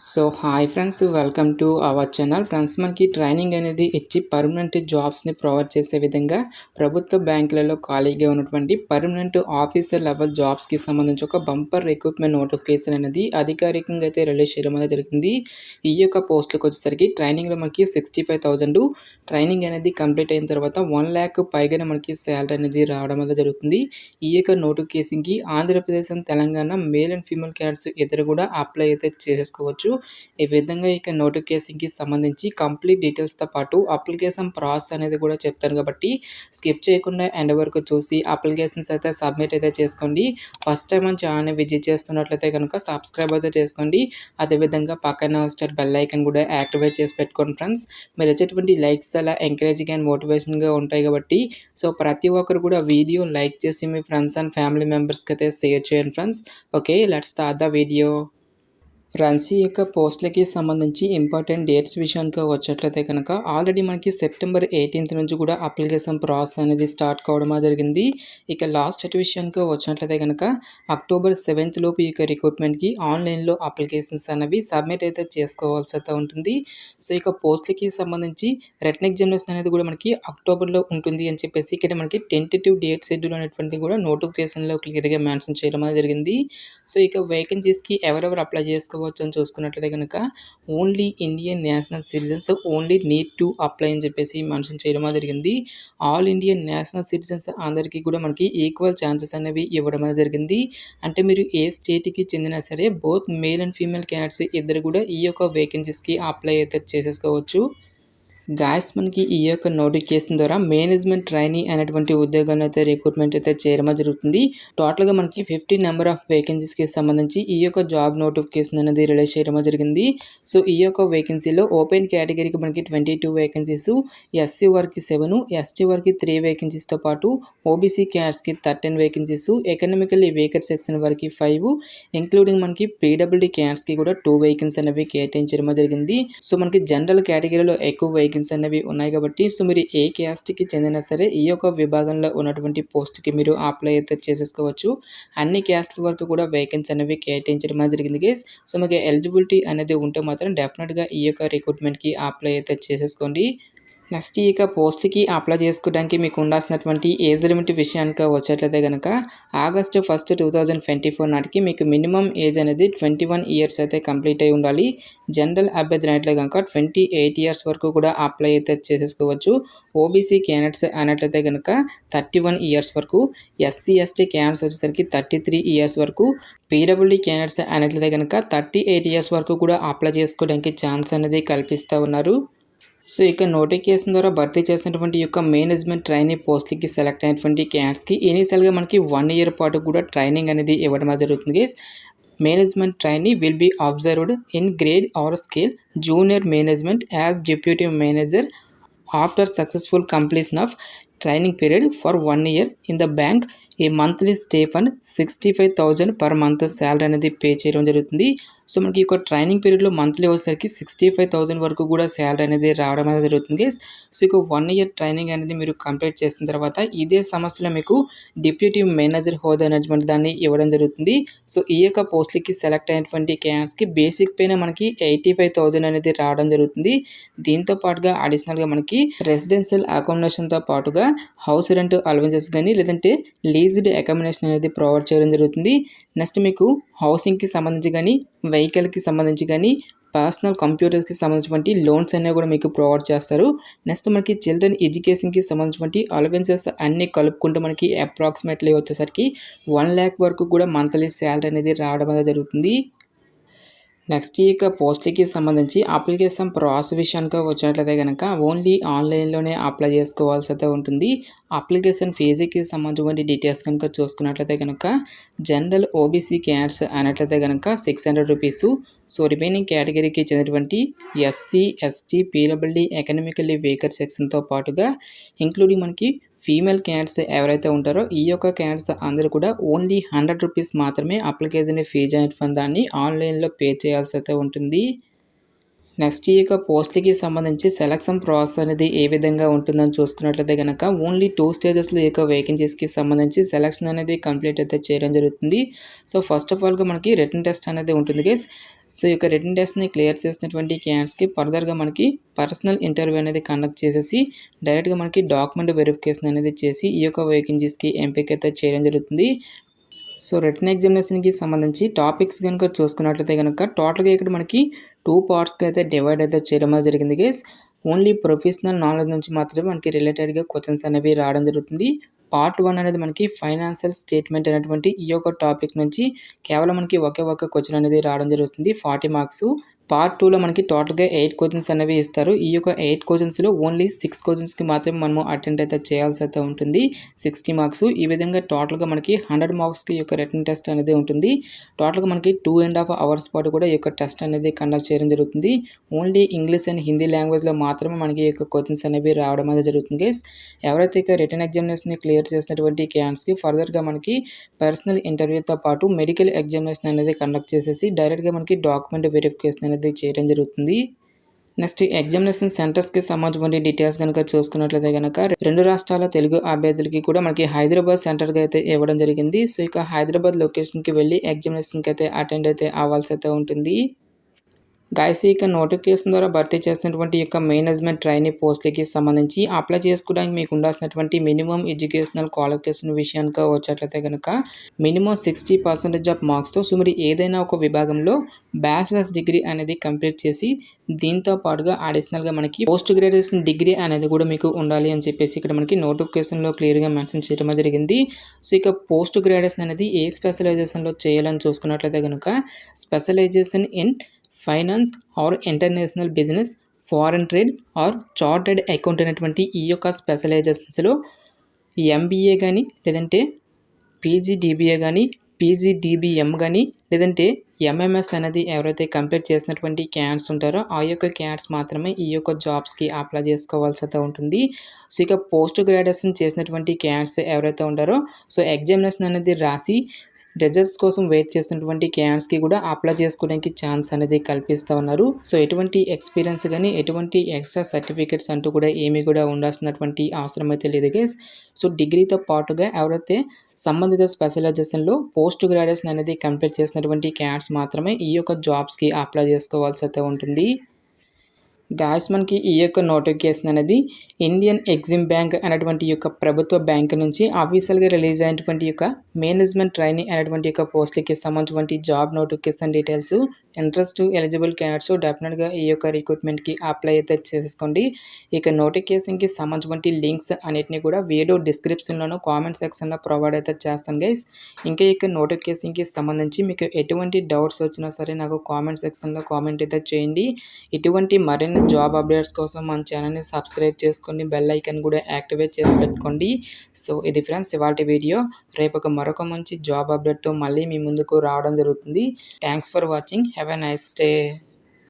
So hi friends, welcome to our channel. Friends, మనకి training అనేది ఇచ్చి పర్మనెంట్ జాబ్స్ని ప్రొవైడ్ చేసే విధంగా ప్రభుత్వ బ్యాంకులలో ఖాళీగా ఉన్నటువంటి పర్మనెంట్ ఆఫీసర్ లెవెల్ జాబ్స్కి సంబంధించి ఒక బంపర్ రిక్రూట్మెంట్ నోటిఫికేషన్ అనేది అధికారికంగా అయితే రిలీజ్ చేయడం అనేది జరిగింది. ఈ యొక్క పోస్టులకు వచ్చేసరికి ట్రైనింగ్లో మనకి 65,000 ట్రైనింగ్ అనేది కంప్లీట్ అయిన తర్వాత 1 lakh పైగానే మనకి శాలరీ అనేది రావడం అనేది జరుగుతుంది. ఈ యొక్క నోటిఫికేషన్కి Andhra Pradesh and Telangana male and female candidates ఇద్దరు కూడా అప్లై అయితే చేసేసుకోవచ్చు. ఈ విధంగా ఇక నోటిఫికేషన్కి సంబంధించి కంప్లీట్ డీటెయిల్స్తో పాటు అప్లికేషన్ ప్రాసెస్ అనేది కూడా చెప్తాను కాబట్టి స్కిప్ చేయకుండా ఎండ్ వరకు చూసి అప్లికేషన్స్ అయితే సబ్మిట్ అయితే చేసుకోండి. ఫస్ట్ టైం మన ఛానల్ని విజిట్ చేస్తున్నట్లయితే కనుక సబ్స్క్రైబ్ అయితే చేసుకోండి. అదేవిధంగా పక్కన స్టార్ బెల్ ఐకాన్ కూడా యాక్టివేట్ చేసి పెట్టుకోండి. ఫ్రెండ్స్, మీరు వచ్చేటువంటి లైక్స్ అలా ఎంకరేజింగ్ అండ్ మోటివేషన్గా ఉంటాయి కాబట్టి సో ప్రతి ఒక్కరు కూడా వీడియో లైక్ చేసి మీ ఫ్రెండ్స్ అండ్ ఫ్యామిలీ మెంబర్స్కి అయితే షేర్ చేయండి. Friends, okay, let's start the video. Friends, ఈ యొక్క పోస్టులకి సంబంధించి ఇంపార్టెంట్ డేట్స్ విషయానికి వచ్చేట్లయితే కనుక ఆల్రెడీ మనకి సెప్టెంబర్ 18th నుంచి కూడా అప్లికేషన్ ప్రాసెస్ అనేది స్టార్ట్ కావడం జరిగింది. ఇక లాస్ట్ డేట్ విషయానికి వచ్చినట్లయితే కనుక అక్టోబర్ 7th లోపు ఈ యొక్క రిక్రూట్మెంట్కి ఆన్లైన్లో అప్లికేషన్స్ అనేవి సబ్మిట్ అయితే చేసుకోవాల్సి అయితే ఉంటుంది. సో ఇక పోస్టులకి సంబంధించి రిటన్ ఎగ్జామినేషన్ అనేది కూడా మనకి అక్టోబర్లో ఉంటుంది అని చెప్పేసి ఇక్కడ మనకి టెంటేటివ్ డేట్ షెడ్యూల్ అనేటువంటిది కూడా నోటిఫికేషన్లో క్లియర్గా మెన్షన్ చేయడం జరిగింది. సో ఇక వేకెన్సీస్కి ఎవరెవరు అప్లై చేసుకోవచ్చు అని చూసుకున్నట్లయితే కనుక only Indian national citizens only need to apply అని చెప్పేసి మెన్షన్ చేయడం జరిగింది. ఆల్ ఇండియన్ నేషనల్ సిటిజన్స్ అందరికీ కూడా మనకి ఈక్వల్ ఛాన్సెస్ అనేవి ఇవ్వడం జరిగింది. అంటే మీరు ఏ స్టేట్కి చెందినా సరే both male and female candidates ఇద్దరు కూడా ఈ యొక్క వేకెన్సీస్కి అప్లై అయితే చేసేసుకోవచ్చు. గాయస్, మనకి ఈ యొక్క నోటిఫికేషన్ ద్వారా మేనేజ్మెంట్ ట్రైనీ అనేటువంటి ఉద్యోగాన్ని అయితే రిక్రూట్మెంట్ అయితే చేయడం జరుగుతుంది. టోటల్గా మనకి 50 నెంబర్ ఆఫ్ వేకెన్సీస్కి సంబంధించి ఈ యొక్క జాబ్ నోటిఫికేషన్ అనేది రిలీజ్ చేయడం జరిగింది. సో ఈ యొక్క వేకెన్సీలో ఓపెన్ కేటగిరీకి మనకి 22 వేకెన్సీస్, ఎస్సీ వారికి 7, ఎస్టీ వారికి 3 వేకెన్సీస్తో పాటు ఓబీసీ క్యాడ్స్కి 13 వేకెన్సీస్, ఎకనామికల్లీ వీకర్ సెక్షన్ వారికి 5, ఇంక్లూడింగ్ మనకి పీడబ్ల్యూడీ క్యాడ్స్కి కూడా 2 వేకెన్సీ అనేవి కేటాయించడం జరిగింది. సో మనకి జనరల్ కేటగిరీలో ఎక్కువ వేకెన్సీ అనేవి ఉన్నాయి కాబట్టి సో మీరు ఏ క్యాస్ట్కి చెందినా సరే ఈ యొక్క విభాగంలో ఉన్నటువంటి పోస్ట్కి మీరు అప్లై అయితే చేసేసుకోవచ్చు. అన్ని క్యాస్ట్ల వరకు కూడా వేకెన్సీ అనేవి కేటాయించడం జరిగింది గైస్. సో మీకు ఎలిజిబిలిటీ అనేది ఉంటే మాత్రం డెఫినెట్గా ఈ యొక్క రిక్రూట్మెంట్కి అప్లై అయితే చేసేసుకోండి. నెక్స్ట్ ఈ యొక్క పోస్ట్కి అప్లై చేసుకోవడానికి మీకు ఉండాల్సినటువంటి ఏజ్ లిమిట్ విషయానికి వచ్చేట్లయితే కనుక August 1st, 2024 నాటికి మీకు మినిమం ఏజ్ అనేది 21 years అయితే కంప్లీట్ అయి ఉండాలి. జనరల్ అభ్యర్థి అయితే కనుక 28 years వరకు కూడా అప్లై అయితే చేసేసుకోవచ్చు. ఓబీసీ క్యాండిడేట్స్ అన్నట్లయితే కనుక 31 years వరకు, ఎస్సీ ఎస్టీ క్యాండిడేట్స్ వచ్చేసరికి 33 years వరకు, పీడబ్ల్యూడీ క్యాండిడేట్స్ అన్నట్లయితే కనుక 38 years వరకు కూడా అప్లై చేసుకోవడానికి ఛాన్స్ అనేది కల్పిస్తూ ఉన్నారు. సో ఇక నోటిఫికేషన్ ద్వారా భర్తీ చేసినటువంటి యొక్క మేనేజ్మెంట్ ట్రైనింగ్ పోస్ట్కి సెలెక్ట్ అయినటువంటి క్యాండిడేట్స్కి ఇనీషియల్గా మనకి 1 year పాటు కూడా ట్రైనింగ్ అనేది ఇవ్వడం జరుగుతుంది guys. Management trainee will be observed in grade or scale junior management as deputy manager after successful completion of training period for 1 year in the bank. ఈ monthly stipend 65,000 per month salary అనేది pay చేయడం జరుగుతుంది. So మనకి ఒక training పీరియడ్లో monthly వచ్చేసరికి 65,000 వరకు కూడా శాలరీ అనేది రావడం అనేది జరుగుతుంది. సో ఇక 1 year ట్రైనింగ్ అనేది మీరు కంప్లీట్ చేసిన తర్వాత ఇదే సంస్థలో మీకు డిప్యూటీ మేనేజర్ హోదా అనేటువంటి దాన్ని ఇవ్వడం జరుగుతుంది. సో ఈ యొక్క పోస్ట్లకి సెలెక్ట్ అయినటువంటి క్యాండిడేట్స్కి బేసిక్ పైన మనకి 85,000 అనేది రావడం జరుగుతుంది. దీంతో పాటుగా అడిషనల్గా మనకి రెసిడెన్షియల్ అకామిడేషన్తో పాటుగా హౌస్ రెంట్ అలవెన్సెస్ కానీ లేదంటే లీజ్డ్ అకామిడేషన్ అనేది ప్రొవైడ్ చేయడం జరుగుతుంది. నెక్స్ట్ మీకు హౌసింగ్కి సంబంధించి కానీ వెహికల్కి సంబంధించి కానీ పర్సనల్ కంప్యూటర్స్కి సంబంధించినటువంటి లోన్స్ అనేవి కూడా మీకు ప్రొవైడ్ చేస్తారు. నెక్స్ట్ మనకి చిల్డ్రన్ ఎడ్యుకేషన్కి సంబంధించినటువంటి అలవెన్సెస్ అన్నీ కలుపుకుంటూ మనకి అప్రాక్సిమేట్లీ వచ్చేసరికి 1 lakh వరకు కూడా మంత్లీ శాలరీ అనేది రావడం అనేది జరుగుతుంది. నెక్స్ట్ ఈ యొక్క పోస్ట్కి సంబంధించి అప్లికేషన్ ప్రాసెస్ విషయానికి వచ్చినట్లయితే కనుక ఓన్లీ ఆన్లైన్లోనే అప్లై చేసుకోవాల్సి అయితే ఉంటుంది. అప్లికేషన్ ఫీజుకి సంబంధించిన డీటెయిల్స్ కనుక చూసుకున్నట్లయితే కనుక జనరల్ ఓబీసీ క్యాండిడేట్స్ అన్నట్లయితే కనుక 600 రూపీస్. సో రిమైనింగ్ కేటగిరీకి చెందినటువంటి ఎస్సీ ఎస్టీ పీడబ్ల్యూడీ ఎకనామికల్లీ వీకర్ సెక్షన్తో పాటుగా ఇంక్లూడింగ్ మనకి ఫీమేల్ క్యాండిడేట్స్ ఎవరైతే ఉంటారో ఈ యొక్క క్యాండిడేట్స్ అందరూ కూడా ఓన్లీ 100 రూపీస్ మాత్రమే అప్లికేషన్ ఫీజు అనేటువంటి దాన్ని ఆన్లైన్లో పే చేయాల్సి అయితే ఉంటుంది. నెక్స్ట్ ఈ యొక్క పోస్ట్‌కి సంబంధించి సెలక్షన్ ప్రాసెస్ అనేది ఏ విధంగా ఉంటుందని చూసుకున్నట్లయితే గనక ఓన్లీ 2 స్టేజెస్‌లో ఈ యొక్క వేకెన్సీస్‌కి సంబంధించి సెలక్షన్ అనేది కంప్లీట్ అయితే చేయడం జరుగుతుంది. సో ఫస్ట్ ఆఫ్ ఆల్‌గా మనకి రిటన్ టెస్ట్ అనేది ఉంటుంది గైస్. సో ఈ యొక్క రిటన్ టెస్ట్‌ని క్లియర్ చేసినటువంటి క్యాండిడేట్స్‌కి ఫర్దర్‌గా మనకి పర్సనల్ ఇంటర్వ్యూ అనేది కండక్ట్ చేసేసి డైరెక్ట్‌గా మనకి డాక్యుమెంట్ వెరిఫికేషన్ అనేది చేసి ఈ యొక్క వేకెన్సీస్‌కి ఎంపిక అయితే చేయడం జరుగుతుంది. సో రిటన్ ఎగ్జామినేషన్‌కి సంబంధించి టాపిక్స్ గనుక చూసుకున్నట్లయితే గనక టోటల్‌గా ఇక్కడ మనకి 2 పార్ట్స్‌గా అయితే డివైడ్ అయితే చేయడం అనేది జరిగింది గైస్. ఓన్లీ ప్రొఫెషనల్ నాలెడ్జ్ నుంచి మాత్రమే మనకి రిలేటెడ్‌గా క్వెషన్స్ అనేవి రావడం జరుగుతుంది. పార్ట్ 1 అనేది మనకి ఫైనాన్షియల్ స్టేట్మెంట్ అనేటువంటి ఈ యొక్క టాపిక్ నుంచి కేవలం మనకి ఒకే ఒక క్వెషన్ అనేది రావడం జరుగుతుంది 40 మార్క్స్. పార్ట్ 2లో మనకి టోటల్‌గా 8 క్వెషన్స్ అనేవి ఇస్తారు. ఈ యొక్క 8 క్వెషన్స్‌లో ఓన్లీ 6 క్వెషన్స్‌కి మాత్రమే మనము అటెండ్ అయితే చేయాల్సి అయితే ఉంటుంది. 60 మార్క్స్. ఈ విధంగా టోటల్‌గా మనకి 100 మార్క్స్‌కి ఈ యొక్క రిటన్ టెస్ట్ అనేది ఉంటుంది. టోటల్‌గా మనకి 2.5 అవర్స్ పాటు కూడా ఈ యొక్క టెస్ట్ అనేది కండక్ట్ చేయడం జరుగుతుంది. ఓన్లీ ఇంగ్లీష్ అండ్ హిందీ లాంగ్వేజ్‌లో మాత్రమే మనకి ఈ యొక్క క్వెషన్స్ అనేవి రావడం అనేది జరుగుతుంది గైస్. ఎవరైతే ఇక రిటన్ ఎగ్జామినేషన్‌ని క్లియర్ చేసినటువంటి క్యాండిడేట్స్‌కి ఫర్దర్‌గా మనకి పర్సనల్ ఇంటర్వ్యూతో పాటు మెడికల్ ఎగ్జామినేషన్ అనేది కండక్ట్ చేసేసి డైరెక్ట్‌గా మనకి డాక్యుమెంట్ వెరిఫికేషన్ అనేది చేయడం జరుగుతుంది. నెక్స్ట్ ఎగ్జామినేషన్ సెంటర్స్‌కి సంబంధించిన డీటెయిల్స్ గనుక చూసుకున్నట్లయితే గనక 2 రాష్ట్రాల తెలుగు అభ్యర్థులకి కూడా మనకి హైదరాబాద్ సెంటర్‌గా అయితే ఇవ్వడం జరిగింది. సో ఇక హైదరాబాద్ లొకేషన్‌కి వెళ్ళి ఎగ్జామినేషన్‌కి అయితే అటెండ్ అయితే అవ్వాల్సి అయితే ఉంటుంది. గైస్ ఇక నోటిఫికేషన్ ద్వారా భర్తీ చేసినటువంటి యొక్క మేనేజ్మెంట్ ట్రైనీ పోస్ట్‌లకి సంబంధించి అప్లై చేసుకోవడానికి మీకు ఉండాల్సినటువంటి మినిమమ్ ఎడ్యుకేషనల్ క్వాలిఫికేషన్ విషయానికి వచ్చేట్లయితే గనక మినిమమ్ 60% ఆఫ్ మార్క్స్‌తో సో మీరు ఏదైనా ఒక విభాగంలో బ్యాచిలర్స్ డిగ్రీ అనేది కంప్లీట్ చేసి దీంతో పాటుగా అడిషనల్‌గా మనకి పోస్ట్ గ్రాడ్యుయేషన్ డిగ్రీ అనేది కూడా మీకు ఉండాలి అని చెప్పేసి ఇక్కడ మనకి నోటిఫికేషన్‌లో క్లియర్‌గా మెన్షన్ చేయడం జరిగింది. సో ఇక పోస్ట్ గ్రాడ్యుయేషన్ అనేది ఏ స్పెషలైజేషన్‌లో చేయాలని చూసుకున్నట్లయితే గనక specialization in finance or international business, foreign trade or chartered account అనేటువంటి ఈ యొక్క స్పెషలైజేషన్స్‌లో ఎంబీఏ కానీ లేదంటే పీజీడీబీఏ కానీ పీజీడీబీఎం కానీ లేదంటే ఎంఎంఎస్ అనేది ఎవరైతే కంప్లీట్ చేసినటువంటి క్యాండిడేట్స్ ఉంటారో ఆ యొక్క క్యాండిడేట్స్ మాత్రమే ఈ యొక్క జాబ్స్‌కి అప్లై చేసుకోవాల్సి అయితే ఉంటుంది. సో ఇక పోస్ట్ గ్రాడ్యుయేషన్ చేసినటువంటి క్యాండిడేట్స్ ఎవరైతే ఉంటారో సో ఎగ్జామినేషన్ అనేది రాసి రిజల్ట్స్ కోసం వెయిట్ చేస్తున్నటువంటి క్యాండిడేట్స్‌కి కూడా అప్లై చేసుకోవడానికి ఛాన్స్ అనేది కల్పిస్తా ఉన్నారు. సో ఎటువంటి ఎక్స్‌పీరియన్స్ గానీ, ఎటువంటి ఎక్స్‌ట్రా సర్టిఫికేట్స్ అంటూ కూడా ఏమీ కూడా ఉండాల్సినటువంటి అవసరం అయితే లేదు గైస్. సో డిగ్రీతో పాటుగా ఎవరైతే సంబంధిత స్పెషలైజేషన్‌లో పోస్ట్ గ్రాడ్యుయేషన్ అనేది కంప్లీట్ చేసినటువంటి క్యాండిడేట్స్ మాత్రమే ఈ యొక్క జాబ్స్‌కి అప్లై చేసుకోవాల్సి అయితే ఉంటుంది. గాయ్స్ మనకి ఈ యొక్క నోటిఫికేషన్ అనేది ఇండియన్ ఎగ్జిమ్ బ్యాంక్ అనేటువంటి యొక్క ప్రభుత్వ బ్యాంక్ నుంచి ఆఫీషియల్‌గా రిలీజ్ అయినటువంటి యొక్క మేనేజ్మెంట్ ట్రైనీ అనేటువంటి యొక్క పోస్ట్‌లకి సంబంధించినటువంటి job notification details. Interest eligible candidates డెఫినెట్‌గా ఈ యొక్క రిక్రూట్మెంట్‌కి అప్లై అయితే చేసేసుకోండి. ఇక నోటిఫికేషన్‌కి సంబంధించినటువంటి లింక్స్ అన్నిటిని కూడా వీడియో డిస్క్రిప్షన్‌లోను కామెంట్ సెక్షన్‌లో ప్రొవైడ్ అయితే చేస్తాను గైస్. ఇంకా ఇక నోటిఫికేషన్‌కి సంబంధించి మీకు ఎటువంటి డౌట్స్ వచ్చినా సరే నాకు కామెంట్ సెక్షన్‌లో కామెంట్ అయితే చేయండి. ఇటువంటి మరిన్ని జాబ్ అప్డేట్స్ కోసం మన ఛానల్‌ని సబ్స్క్రైబ్ చేసుకొని బెల్ ఐకాన్ కూడా యాక్టివేట్ చేసి పెట్టుకోండి. సో ఇది ఫ్రెండ్స్ ఇవాల్టి వీడియో. రేపు మరొక మంచి జాబ్ అప్డేట్‌తో మళ్ళీ మీ ముందుకు రావడం జరుగుతుంది. Thanks for watching. Have a nice day.